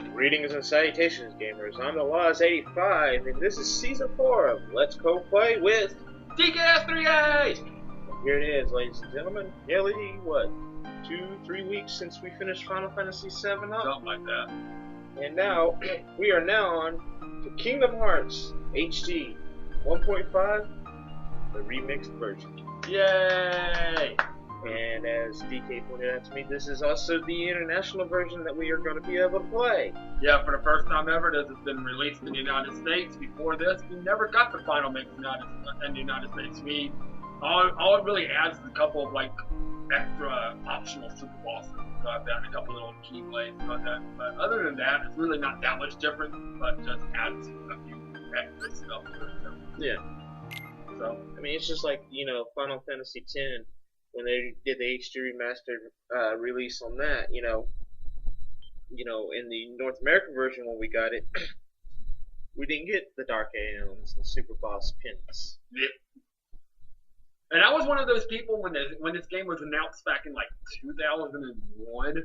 Greetings and salutations, gamers. I'm the Laws85, and this is Season 4 of Let's Go Play with DKS3A! Here it is, ladies and gentlemen. Nearly, what, 2-3 weeks since we finished Final Fantasy VII up? Something like that. And now, we are now on to Kingdom Hearts HD 1.5, the remixed version. Yay! And as DK pointed out to me, this is also the international version that we are going to be able to play. Yeah, for the first time ever, this has been released in the United States. Before this, we never got the final mix in the United States. All it really adds is a couple of like extra optional super bosses. Got that, and a couple little keyblades, got that. But other than that, it's really not that much different, but just adds a few extra stuff to it. So. Yeah. So, I mean, it's just like, you know, Final Fantasy X, when they did the HD remastered release on that, you know, in the North American version when we got it, we didn't get the Dark Aeons and Super Boss Pins. yeah. And I was one of those people when this game was announced back in like 2001.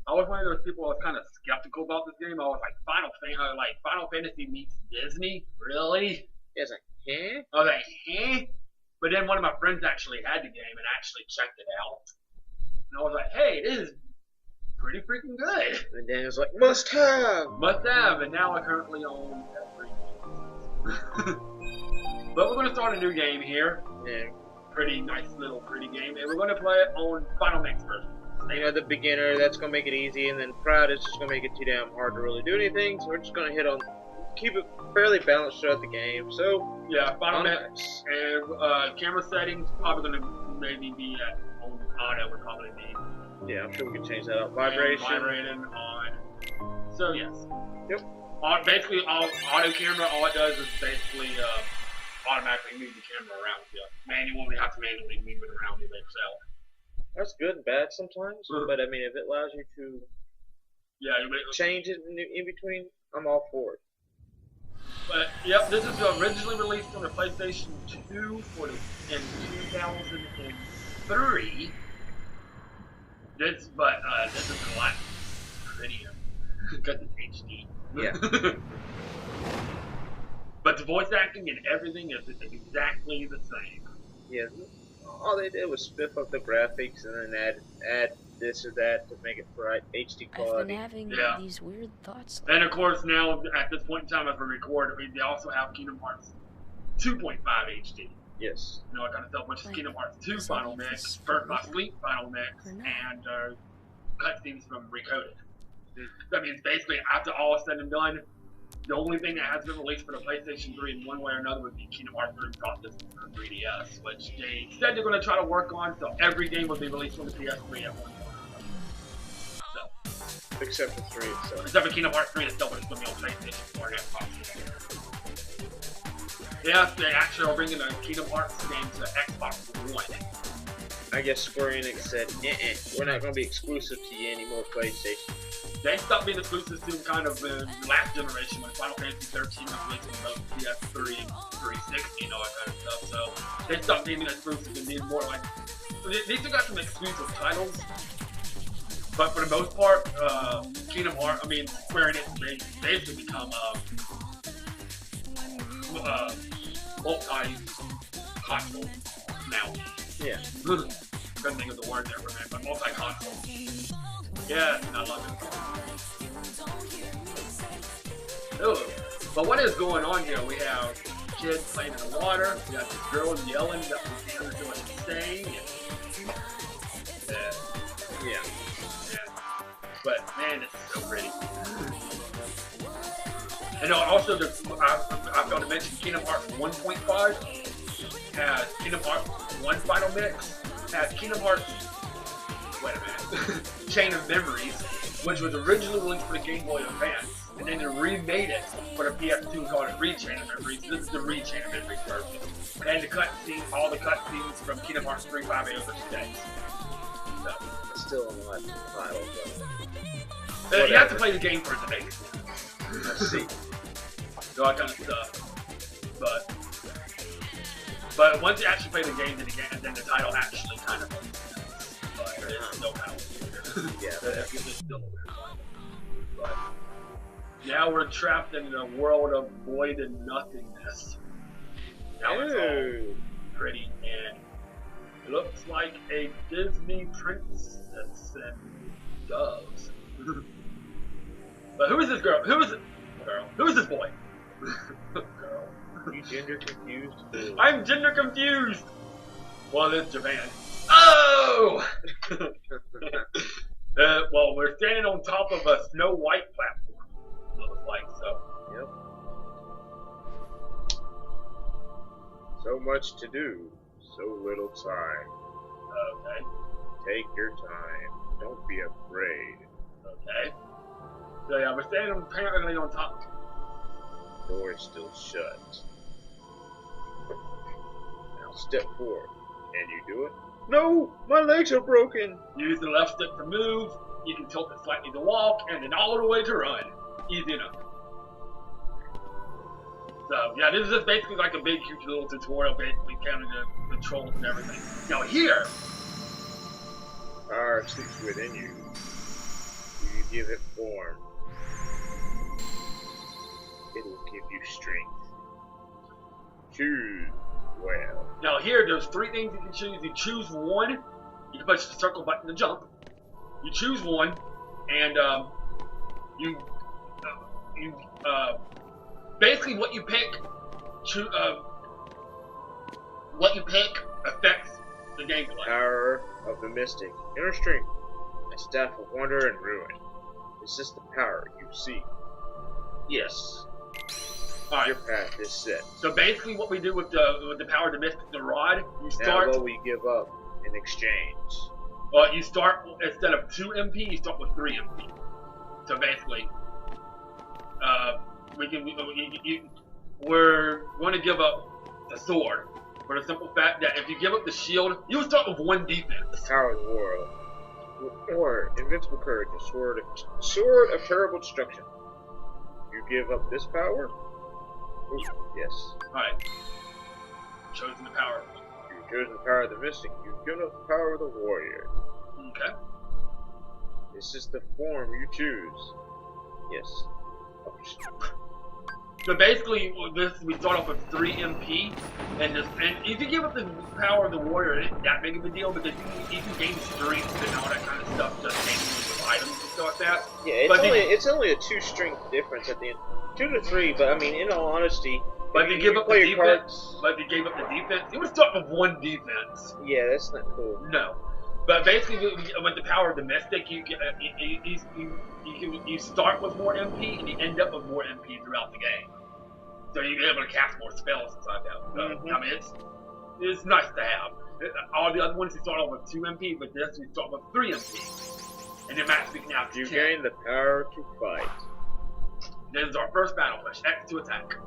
I was one of those people who was kind of skeptical about this game. I was like, Final Fantasy meets Disney, really? Yeah, it's like, eh? I was like, eh? But then one of my friends actually had the game and actually checked it out. And I was like, hey, this is pretty freaking good. And then it was like, must have! Must have, and now I currently own every game. But we're going to start a new game here. Yeah. Pretty nice little pretty game. And we're going to play it on Final Mix version. You know, the beginner, that's going to make it easy, and then Proud is just going to make it too damn hard to really do anything, so we're just going to keep it fairly balanced throughout the game. So, yeah, Final Mix. And camera settings, probably going to maybe be at on auto, would probably be. Yeah, I'm sure we can change that up. Vibration. Vibrating on. So, yes. Yep. Basically, auto camera, all it does is basically automatically move the camera around you. Manually, have to manually move it around you itself. That's good and bad sometimes, but I mean, if it allows you to change it in between, I'm all for it. But yep, this is originally released on the PlayStation 2 in 2003. This is a lot prettier because it's HD. Yeah. But the voice acting and everything is exactly the same. Yeah. All they did was spiff up the graphics and then add this or that to make it for HD quality. I've been having these weird thoughts. And of course now, at this point in time as we record, they also have Kingdom Hearts 2.5 HD. Yes. You know, I got a bunch of Kingdom Hearts 2 Final Mix, Birth by Sleep Final Mix, and cutscenes from Recoded. That means basically after all is said and done, the only thing that has been released for the PlayStation 3 in one way or another would be Kingdom Hearts 3 Process for 3DS, which they said they're going to try to work on, so every game will be released on the PS3 at one point. So, except for 3 itself. Except for Kingdom Hearts 3 itself, but it's going to be on PlayStation 4 and Xbox. Yes, they actually are bringing the Kingdom Hearts game to Xbox One. I guess Square Enix said, we're not going to be exclusive to you anymore, PlayStation. They stopped being exclusive to kind of the last generation when Final Fantasy 13 was released on both PS3 and 360 and all that kind of stuff. So they stopped being exclusive and being more like. They still got some exclusive titles, but for the most part, Kingdom Hearts, Square Enix basically become multi-console now. Yeah. Couldn't think of the word there for a minute, but multi-console. Yeah, I love it. Ooh. But what is going on here? We have kids playing in the water. We got this girl yelling that we're doing insane. Yeah. But man, this is so pretty. And also, I forgot to mention Kingdom Hearts 1.5 has Kingdom Hearts 1 Final Mix, has Kingdom Hearts. Wait a minute. Chain of Memories, which was originally released for the Game Boy Advance, and then they remade it for the PS2 and called it Re-Chain of Memories. This is the Re-Chain of Memories version. And the cutscenes, all the cutscenes from Kingdom Hearts 3, 5, 8, other days. So, still on the title, but you have to play the game for it to make it. Let's see. So all that kind of stuff. But once you actually play the game, then the title actually kind of makes sense. But there's no power. Yeah, that's still a weird one. But Now we're trapped in a world of void and nothingness. Now it's all pretty and it looks like a Disney princess and doves. But who is this girl? Who is it? Girl. Who is this boy? Girl. You gender confused? I'm gender confused! Well, it's Japan. Oh! Well, we're standing on top of a Snow White platform. Looks like so. Yep. So much to do, so little time. Okay. Take your time. Don't be afraid. Okay. So yeah, we're standing apparently on top. The door is still shut. Now step forward. Can you do it? No! My legs are broken! Use the left stick to move. You can tilt it slightly to walk, and then all the way to run. Easy enough. So yeah, this is just basically like a big, huge little tutorial, basically counting the controls and everything. Now here, Power sleeps within you. You give it form. It will give you strength. Choose well. now here, there's three things you can choose. You choose one. You can push the circle button to jump. You choose one, and basically what you pick, affects the gameplay. Power of the Mystic. Inner strength. A staff of wonder and ruin. Is this the power you seek? Yes. Alright. Your path is set. So basically, what we do with the power of the mystic, the rod, you start. Now what we give up in exchange? You start instead of 2 MP, you start with 3 MP. So basically, we're going to give up the sword for the simple fact that if you give up the shield, you start with 1 defense. Power of the world. Or invincible courage, a sword of terrible destruction. You give up this power? Ooh, yes. Alright. Chosen the power. You've chosen the power of the mystic. You've given up the power of the warrior. Okay. This is the form you choose. Yes. So basically, we start off with 3 MP, and if you give up the power of the warrior, it isn't that big of a deal because you can gain strength and all that kind of stuff just gaining with items and stuff like that. Yeah, it's only a 2 strength difference at the end. 2 to 3, but I mean, in all honesty, but if you give up the defense, you would start with 1 defense. Yeah, that's not cool. No. But basically, with the power of the mystic, you start with more MP and you end up with more MP throughout the game. So you're able to cast more spells inside that. So, I mean, it's nice to have. All the other ones you start off with 2 MP, but this we start with 3 MP, and then max we can have 10. You gain the power to fight. This is our first battle push. X to attack.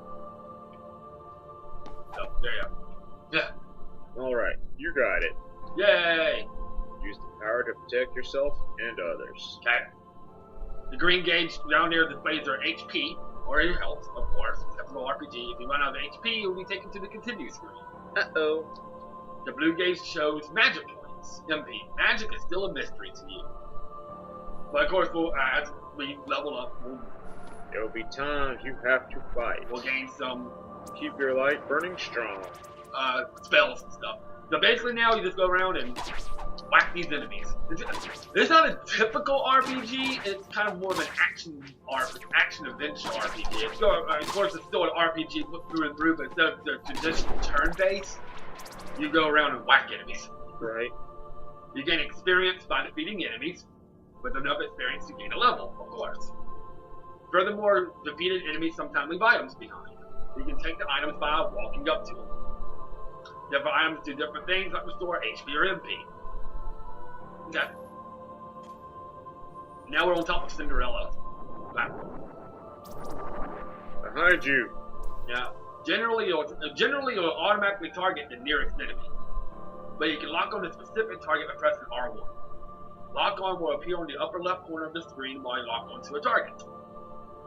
So there you go. Yeah. All right, you got it. Yay! Use the power to protect yourself and others. Okay. The green gauge down there displays your HP, or your health, of course, except for RPG. If you run out of HP, you'll be taken to the continue screen. Uh-oh. The blue gauge shows magic points, MP. Magic is still a mystery to you. But of course, as we level up, There'll be times you have to fight. we'll gain some Keep your light burning strong. spells and stuff. So basically now you just go around and whack these enemies. It's not a typical RPG, it's kind of more of an action adventure RPG. It's of course it's still an RPG through and through, but instead of the traditional turn-based, you go around and whack enemies. Right. You gain experience by defeating enemies, with enough experience to gain a level, of course. Furthermore, defeated enemies sometimes leave items behind. You can take the items by walking up to them. Different items do different things, like restore HP or MP. Okay. Now we're on top of Cinderella platform. Behind you. Now, generally you'll automatically target the nearest enemy, but you can lock on a specific target by pressing R1. Lock on will appear on the upper left corner of the screen while you lock onto a target.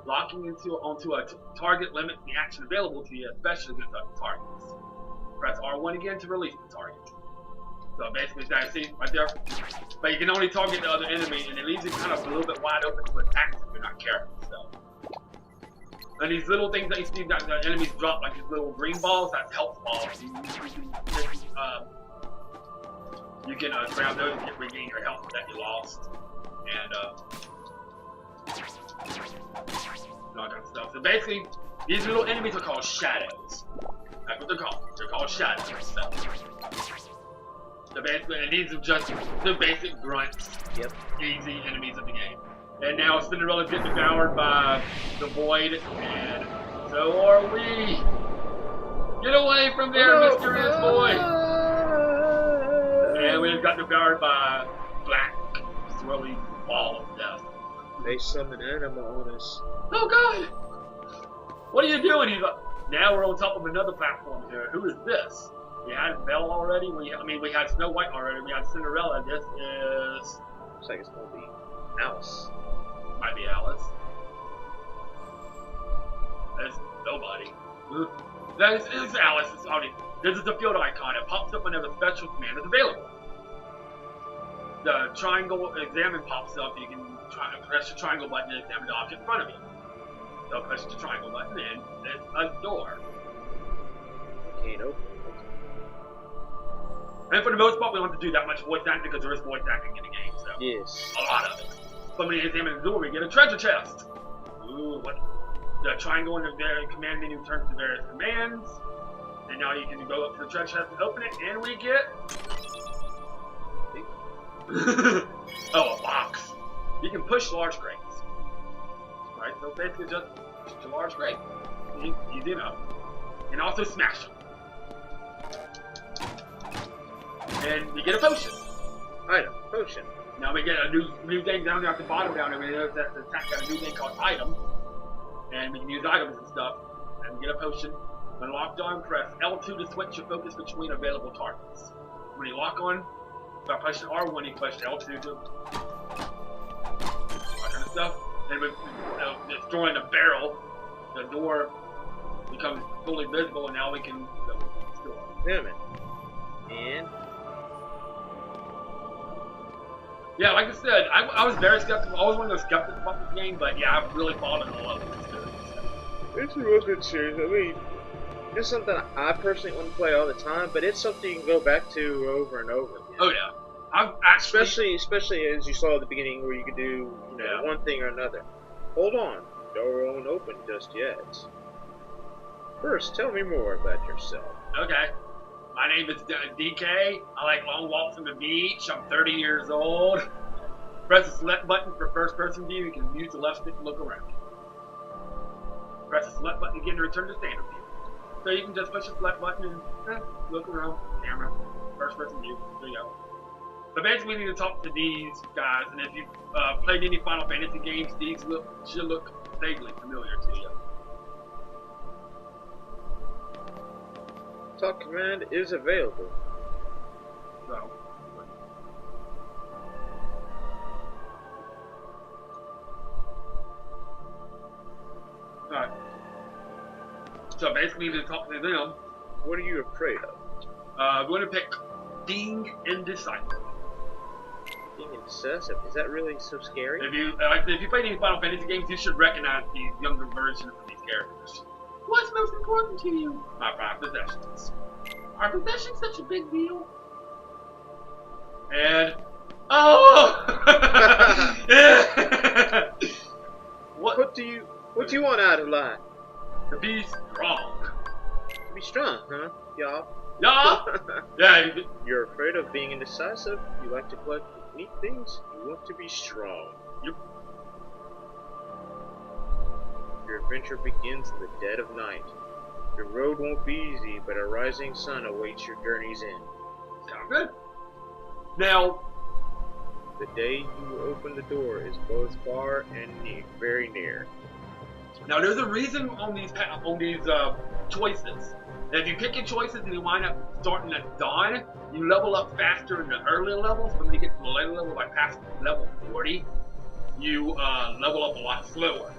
Locking onto a target limits the action available to you, especially against other targets. Press R1 again to release the target. So basically, see right there. But you can only target the other enemy, and it leaves you kind of a little bit wide open to attack if you're not careful. So And these little things that you see that the enemies drop, like these little green balls, that's health balls. You can grab those and regain your health that you lost. And all that stuff. So basically, these little enemies are called shadows. That's what they're called. They're called shadows. So basically, and these are just the basic grunts. Yep. Easy enemies of the game. And now Cinderella's getting devoured by the void, and so are we. Get away from there, mysterious boy. And we just got devoured by black, swirly ball of death. They summon anima on us. Oh God! What are you doing? He's like, now we're on top of another platform here. Who is this? We had Belle already. We had Snow White already. We had Cinderella. This is. Looks like it's gonna be Alice. Might be Alice. There's nobody. That is Alice. It's already. This is the field icon. It pops up whenever special command is available. The triangle examine pops up. You can press the triangle button to examine the object in front of you. So press the triangle button and there's a door. Can't open it. And for the most part, we don't have to do that much voice acting because there is voice acting in the game. So Yes. a lot of it. But when you examine the door, we get a treasure chest. Ooh, what? The triangle in the command menu turns to various commands. And now you can go up to the treasure chest and open it, and we get... oh, a box. You can push large crates. Right, so basically just a large crate. Easy enough. And also smash them. And we get a potion. Item. Potion. Now we get a new thing down there at the bottom down there. We know that the attack got a new thing called item. And we can use items and stuff. And we get a potion. When locked on, press L2 to switch your focus between available targets. When you lock on, by pressing R1, you push L2 to all kind of stuff. And with destroying the barrel, the door becomes fully visible, and now we can go to the store. Wait a minute. And yeah, like I said, I was very skeptical. I was one of those skeptics about this game, but yeah, I've really fallen in love with this series. it's a real good series. I mean, it's something I personally wouldn't play all the time, but it's something you can go back to over and over again. Oh yeah, I've actually, especially as you saw at the beginning, where you could do one thing or another. Hold on, door won't open just yet. First, tell me more about yourself. okay. My name is DK. I like long walks on the beach. I'm 30 years old. Press the select button for first-person view. You can use the left stick to look around. Press the select button again to return to standard view. So you can just push the select button and look around, camera, first-person view. There you go. But basically, we need to talk to these guys, and if you've played any Final Fantasy games, these should look vaguely familiar to you. Talk command is available. So, alright. So basically, to talk to them, What are you afraid of? we're going to pick being indecisive. Being indecisive? Is that really so scary? If you played any Final Fantasy games, you should recognize these younger versions of these characters. What's most important to you? My five possessions. Are possessions such a big deal? And What do you want out of life? To be strong. To be strong, huh? Y'all. Yeah. Yeah. You're afraid of being indecisive. You like to collect neat things. You want to be strong. Yep. Your adventure begins in the dead of night. The road won't be easy, but a rising sun awaits your journey's end. Sound good. Now, The day you open the door is both far and very near. Now there's a reason on these choices. Now, if you pick your choices and you wind up starting at dawn, you level up faster in the earlier levels. But when you get to the later level, like past level 40, you level up a lot slower.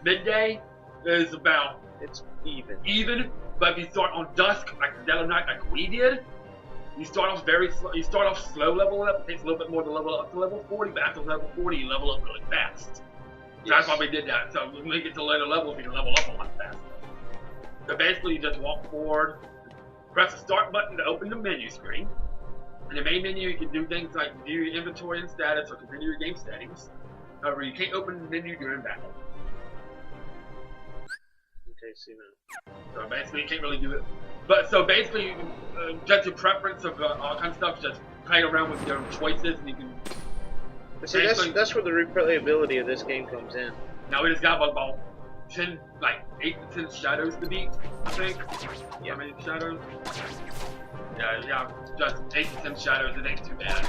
Midday is about It's even, but if you start on dusk, like the dead of night, like we did, you start off very slow. You start off slow level up. It takes a little bit more to level up to level 40, but after level 40, you level up really fast. That's why we did that. So when we get to later levels, we can level up a lot faster. So basically, you just walk forward, press the start button to open the menu screen. In the main menu, you can do things like view your inventory and status or continue your game settings. However, you can't open the menu during battle. Okay, see now. So basically, you can't really do it. But so basically, you can judge your preference of all kinds of stuff. Just play around with your choices, and you can. But see, that's where the replayability of this game comes in. Now it has got about 10, like 8 to 10 shadows to beat, I think. Yeah, how many shadows? Yeah, just 8 to 10 shadows. It ain't too bad.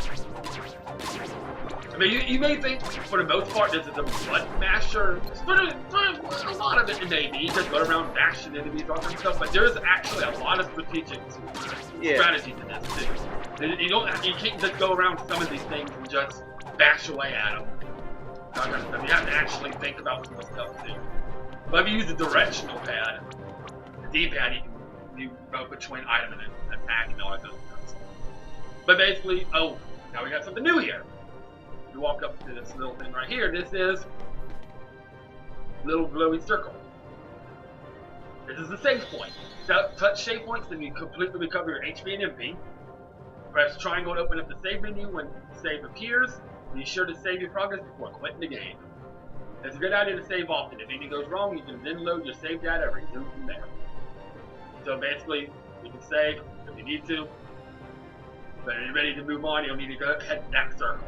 I mean, you may think, for the most part, this is a blood masher. For a lot of it, it may be. You just go around bashing enemies, all kinds of stuff. But there's actually a lot of strategic strategy to this too. You can't just go around some of these things and just bash away at them. All kinds of stuff. You have to actually think about some stuff too. But if you use the directional pad, the D-pad, you go between item and attack and all that kind of stuff. But basically, oh, now we got something new here. You walk up to this little thing right here. This is little glowy circle. This is the save point. Touch save points, then you completely recover your HP and MP. Press triangle to open up the save menu when save appears. Be sure to save your progress before quitting the game. It's a good idea to save often. If anything goes wrong, you can then load your save data and resume from there. So basically, you can save if you need to. But if you're ready to move on, you'll need to go head to that circle.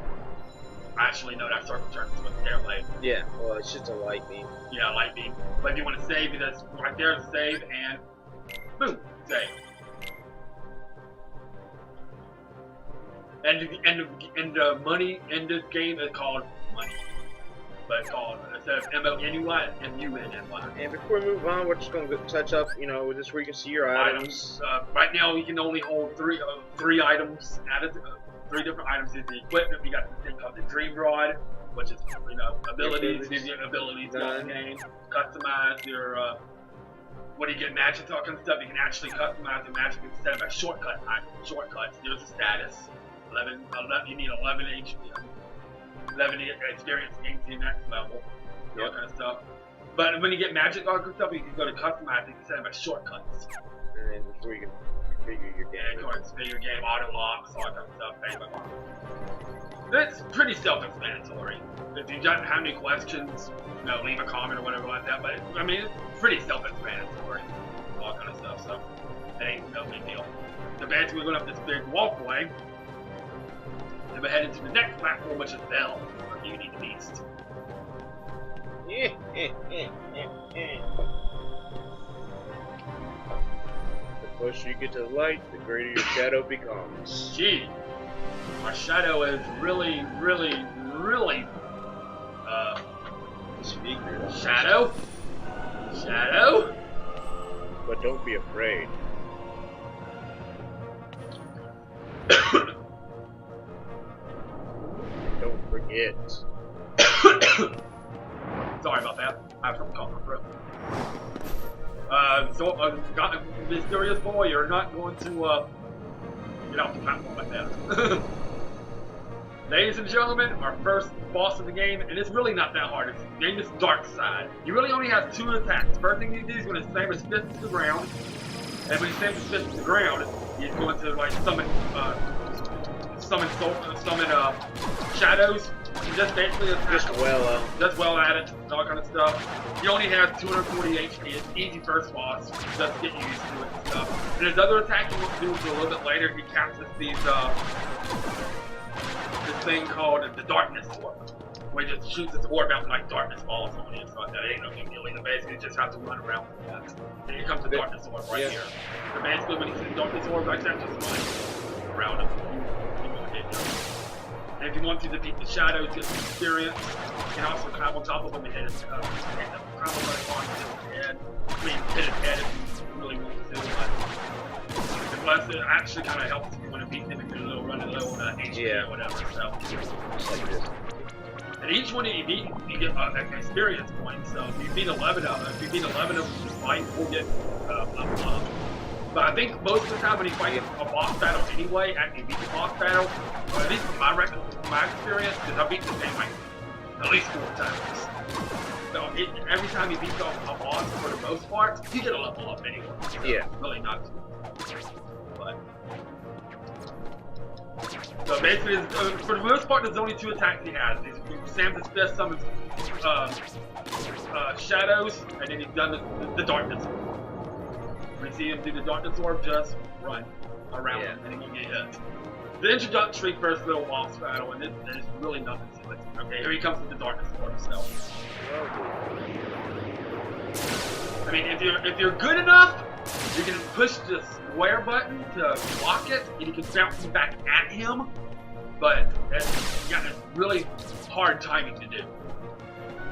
Actually, no, that circle turns into a stairway. Yeah, well, it's just a light beam. Yeah, light beam. But if you want to save, it's right there to save, and boom, save. And the money in this game is called money. But it's called, instead of M-O-N-U-Y, M-U-N-N-Y. And before we move on, we're just going to touch up, just where you can see your items. Right now, you can only hold three items at a time. 3 different items in the equipment. We got this thing called the Dream Rod, which is, abilities, gives you abilities in the game. Customize your, when you get magic, all kinds of stuff, you can actually customize the magic instead of a shortcut item. Shortcuts, there's a status. 11, you need 11 HP, 11 experience gains to your next level, all kind of stuff. But when you get magic, all kind of stuff, you can go to customize it instead of a shortcuts. And then before you can configure your game. Yeah, go ahead and configure your game, auto locks, all that kind of stuff. It's pretty self-explanatory. If you don't have any questions, leave a comment or whatever like that. But it's pretty self-explanatory, all kind of stuff. So it ain't no big deal. So basically, we're going up this big walkway, and we're heading to the next platform, which is Bell, or Beauty the Beast. The closer you get to the light, the greater your shadow becomes. Gee, our shadow is really Speaker. Shadow? Shadow? But don't be afraid. Don't forget. Sorry about that. I have something caught in my throat. Mysterious boy, you're not going to get off the platform like that. Ladies and gentlemen, our first boss of the game, and it's really not that hard. His name is Darkside. He really only has 2 attacks. First thing you do is going to slam his fist to the ground, and when he slams his fist to the ground, he's going to summon shadows. Just basically attack. Just well at it, all kind of stuff. He only has 240 HP. It's easy first boss. Just get used to it and stuff. And his other attack he wants to do is a little bit later. He casts this thing called the Darkness Orb, where he just shoots this orb out and like darkness falls on you. So that ain't no big deal either. Basically, you just have to run around with that. And here comes the Darkness Orb right here. So basically, when he sees Darkness Orb like that, just run around him. He won't hit you. And if you want to defeat the shadows, get some experience. You can also climb on top of them and hit his head. Hit his head if you really want to. But plus, it actually kind of helps if you want to beat them if you're running low on HP or whatever. So. And each one you beat, you get an experience point. So if you beat 11 of them, you fight, we'll get up. But I think most of the time when you fight a boss battle anyway, after you beat the boss battle, or at least my experience, is I beat the game like at least 4 times. So every time he beats off a boss, for the most part, you get a level up anyway. So Yeah. really not too much. But so basically, for the most part, there's only 2 attacks he has. Sam's fist summons shadows, and then he's done the darkness orb. When you see him do the darkness orb, just run around him, and he won't get hit. The introductory first little boss battle, and there's really nothing to it. Okay, here he comes with the darkness orb himself. I mean, if you're good enough, you can push the square button to block it, and you can bounce him back at him. But it's really hard timing to do.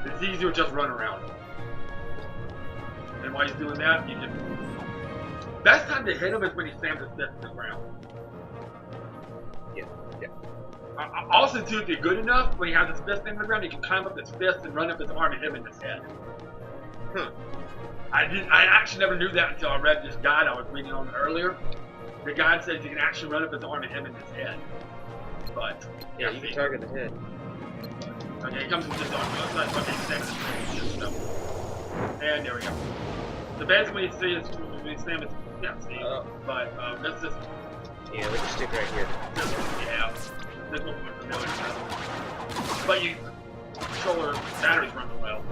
It's easier to just run around him. And while he's doing that, you can. Best time to hit him is when he slams his fist to the ground. Yeah. Also, too, if you're good enough, when he has his fist in the ground, you can climb up his fist and run up his arm and hit him in his head. I actually never knew that until I read this guide I was reading on earlier. The guide says you can actually run up his arm and hit him in his head. But Yeah, you can target the head. Okay, he comes with this arm. And there we go. The best when you see is when you stand, see. But that's just. Yeah, let's just stick right here. Yeah. This one's more familiar. But you controller batteries run well.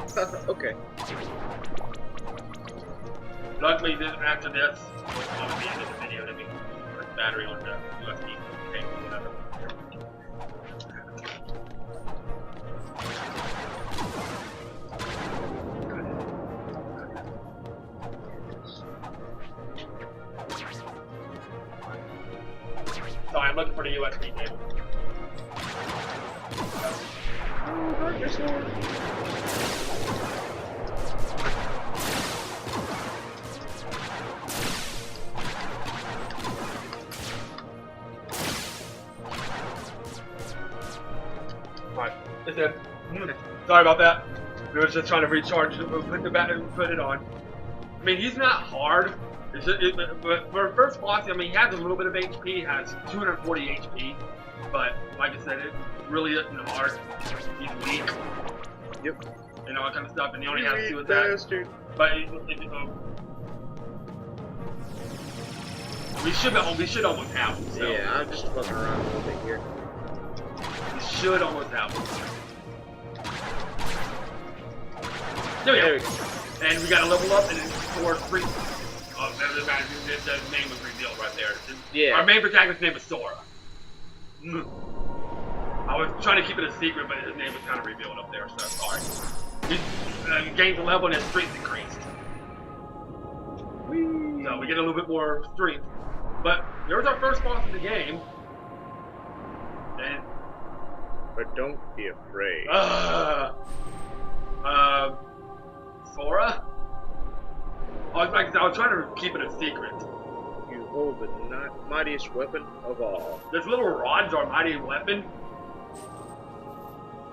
Okay. Luckily, after this, we'll be end of the video. Then we can put the battery on the USB cable, whatever. Sorry, I'm looking for the USB cable. Darkness orb. It's in. Sorry about that. We were just trying to recharge it, put the battery, put it on. I mean, he's not hard. It's just, but for a first boss, I mean, he has a little bit of HP. He has 240 HP, but like I said, it really isn't hard. He's weak. Yep. And all that kind of stuff, and he only has 2 attacks. But we should almost have him. So. Yeah, I'm just fucking around a little bit here. We should almost have him. There we go. And we got to level up and then Sora free. Oh, the name was revealed right there. Yeah. Our main protagonist's name is Sora. I was trying to keep it a secret, but his name was kind of revealed up there, so sorry. He gains a level and his strength increased. So we get a little bit more strength. But there's our first boss of the game. And But don't be afraid. Sora? I was trying to keep it a secret. You hold the mightiest weapon of all. This little rod's our mighty weapon.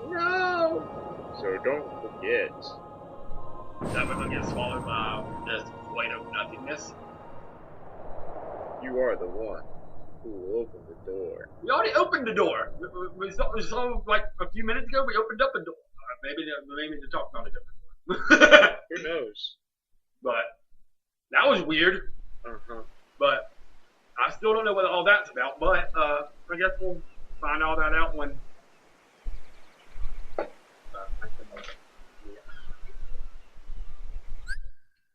No! So don't forget. That we're gonna get swallowed by this weight of nothingness. You are the one who will open the door. We already opened the door. We saw like a few minutes ago. We opened up a door. Maybe to talk about a different door. Who knows? But that was weird. But I still don't know what all that's about. But I guess we'll find all that out when.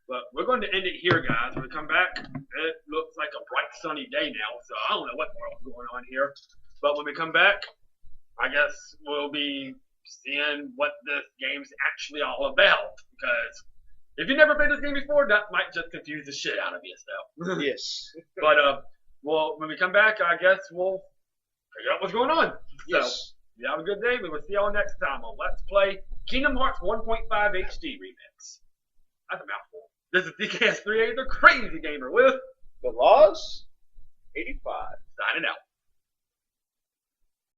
But we're going to end it here, guys. When we come back, it looks like a bright sunny day now, so I don't know what the world's going on here. But when we come back, I guess we'll be seeing what this game's actually all about. Because if you've never played this game before, that might just confuse the shit out of you. So. Yes. But well, when we come back, I guess we'll figure out what's going on. Yes. So, you have a good day. We will see y'all next time on Let's Play Kingdom Hearts 1.5 HD Remix. That's a mouthful. This is DKS3A, the Crazy Gamer with The Laws 85. signing out.